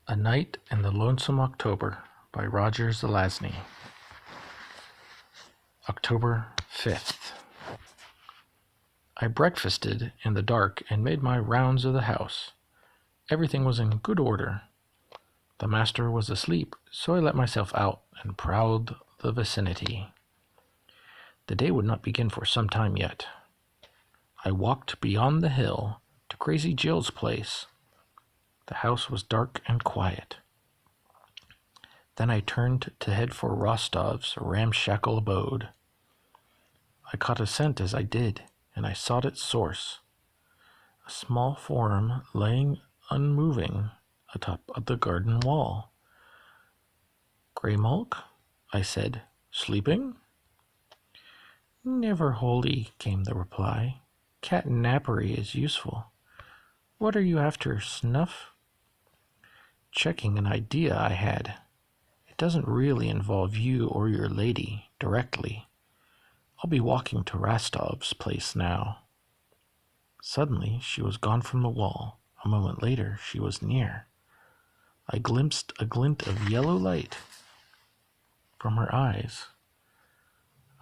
A Night in the Lonesome October by Roger Zelazny. October 5th. I breakfasted in the dark and made my rounds of the house. Everything was in good order. The master was asleep, so I let myself out and prowled the vicinity. The day would not begin for some time yet. I walked beyond the hill to Crazy Jill's place. The house was dark and quiet. Then I turned to head for Rostov's ramshackle abode. I caught a scent as I did, and I sought its source. A small form laying unmoving atop of the garden wall. "Grey Mulk?" I said. "Sleeping?" "Never wholly," came the reply. "Cat nappery is useful. What are you after, Snuff?" "Checking an idea I had. It doesn't really involve you or your lady directly. I'll be walking to Rostov's place now." Suddenly she was gone from the wall. A moment later she was near. I glimpsed a glint of yellow light from her eyes.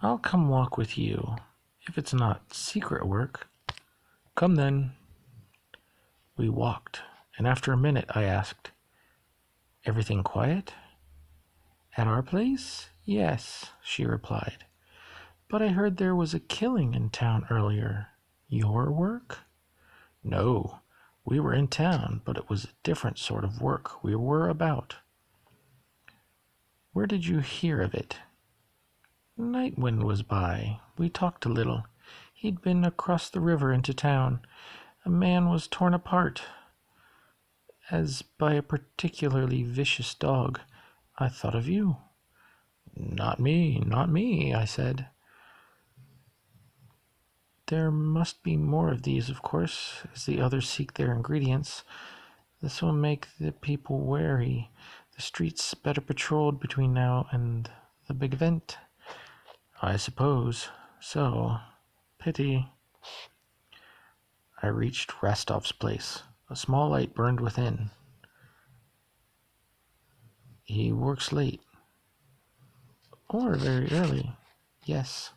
"I'll come walk with you, if it's not secret work." "Come then." We walked, and after a minute I asked, "Everything quiet?" "At our place? Yes," she replied. "But I heard there was a killing in town earlier. Your work?" "No, we were in town, but it was a different sort of work we were about." "Where did you hear of it?" "Nightwind was by. We talked a little. He'd been across the river into town. A man was torn apart, as by a particularly vicious dog. I thought of you." Not me," I said. "There must be more of these, of course, as the others seek their ingredients. This will make the people wary. The streets better patrolled between now and the big event." "I suppose so. Pity." I reached Rostov's place. A small light burned within. "He works late." "Or very early." "Yes."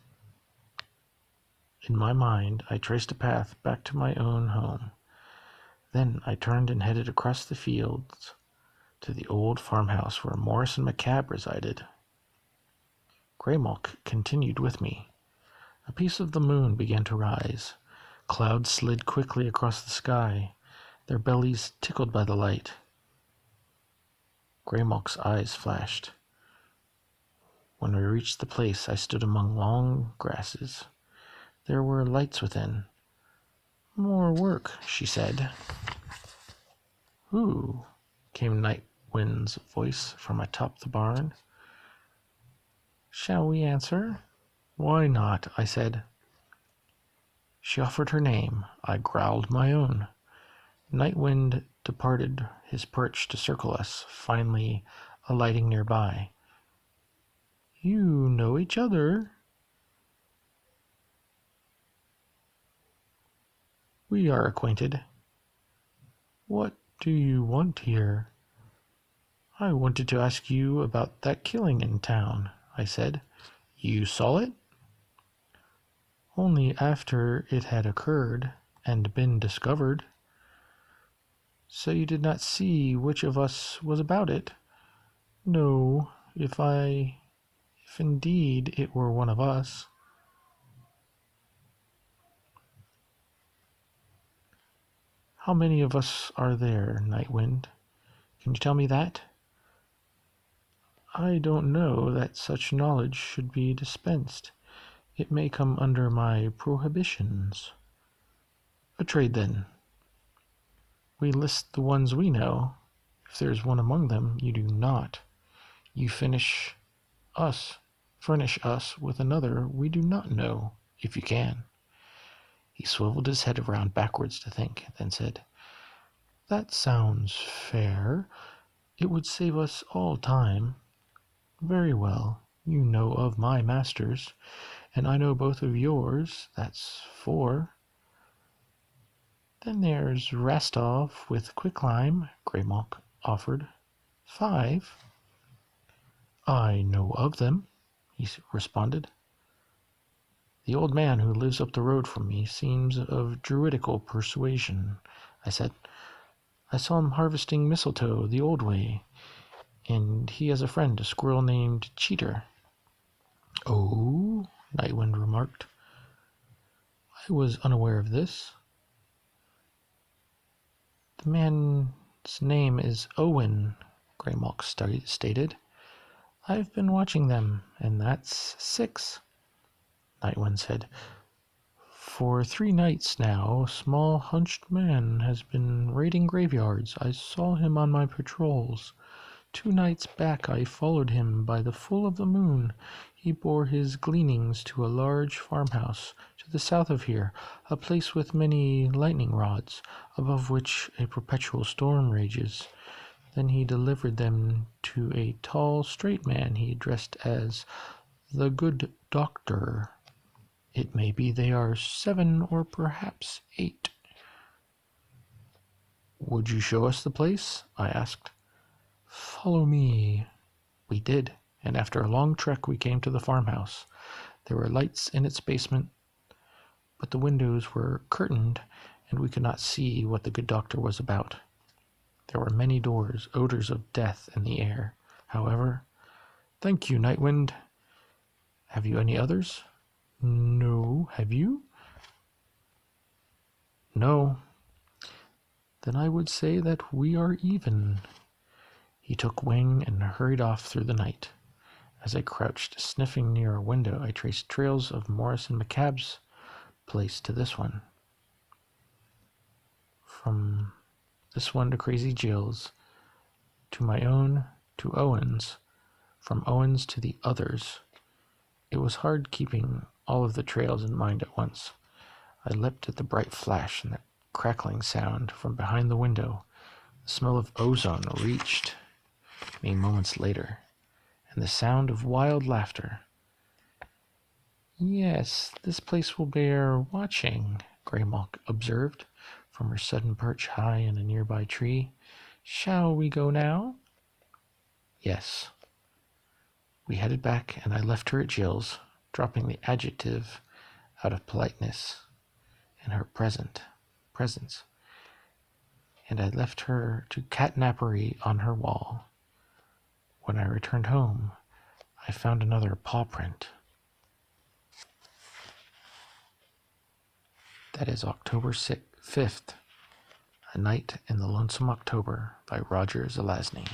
In my mind, I traced a path back to my own home. Then I turned and headed across the fields to the old farmhouse where Morris and McCabe resided. Grey Mulk continued with me. A piece of the moon began to rise. Clouds slid quickly across the sky, their bellies tickled by the light. Grey Mulk's eyes flashed. When we reached the place, I stood among long grasses. There were lights within. "More work," she said. "Who?" came Nightwind's voice from atop the barn. "Shall we answer?" "Why not?" I said. She offered her name. I growled my own. Nightwind departed his perch to circle us, finally alighting nearby. "You know each other?" "We are acquainted." "What do you want here?" "I wanted to ask you about that killing in town," I said. "You saw it?" "Only after it had occurred and been discovered." "So you did not see which of us was about it?" "No, if indeed it were one of us." "How many of us are there, Nightwind? Can you tell me that?" "I don't know that such knowledge should be dispensed. It may come under my prohibitions." "A trade, then." "We list the ones we know. If there's one among them you do not, you furnish us with another we do not know, if you can." He swiveled his head around backwards to think, then said, "That sounds fair. It would save us all time. Very well. You know of my masters, and I know both of yours. That's 4. Then there's Rostov with quicklime," Grey Mulk offered. 5? I know of them, he responded. The old man who lives up the road from me seems of druidical persuasion, I said. I saw him harvesting mistletoe the old way, and he has a friend, a squirrel named Cheater. Oh, Nightwind remarked. I was unaware of this. The man's name is Owen, Greymalk stated. I've been watching them, and that's 6, Nightwind said. For 3 nights now, a small hunched man has been raiding graveyards. I saw him on my patrols. 2 nights back I followed him by the full of the moon. He bore his gleanings to a large farmhouse to the south of here, a place with many lightning rods, above which a perpetual storm rages. Then he delivered them to a tall, straight man he addressed as the good doctor. It may be they are 7 or perhaps 8. Would you show us the place? I asked. Follow me. We did, and after a long trek we came to the farmhouse. There were lights in its basement, but the windows were curtained, and we could not see what the good doctor was about. There were many doors, odors of death in the air. However, thank you, Nightwind. Have you any others? No, have you? No. Then I would say that we are even. He took wing and hurried off through the night. As I crouched sniffing near a window, I traced trails of Morris and McCabe's place to this one. From this one to Crazy Jill's, to my own, to Owen's, from Owen's to the others. It was hard keeping all of the trails in mind at once. I leapt at the bright flash and the crackling sound from behind the window. The smell of ozone reached me moments later, and the sound of wild laughter. Yes, this place will bear watching, Greymalk observed from her sudden perch high in a nearby tree. Shall we go now? Yes. We headed back, and I left her at Jill's, dropping the adjective out of politeness in her presence, and I left her to catnapery on her wall. When I returned home, I found another paw print. That is October 5th, A Night in the Lonesome October by Roger Zelazny.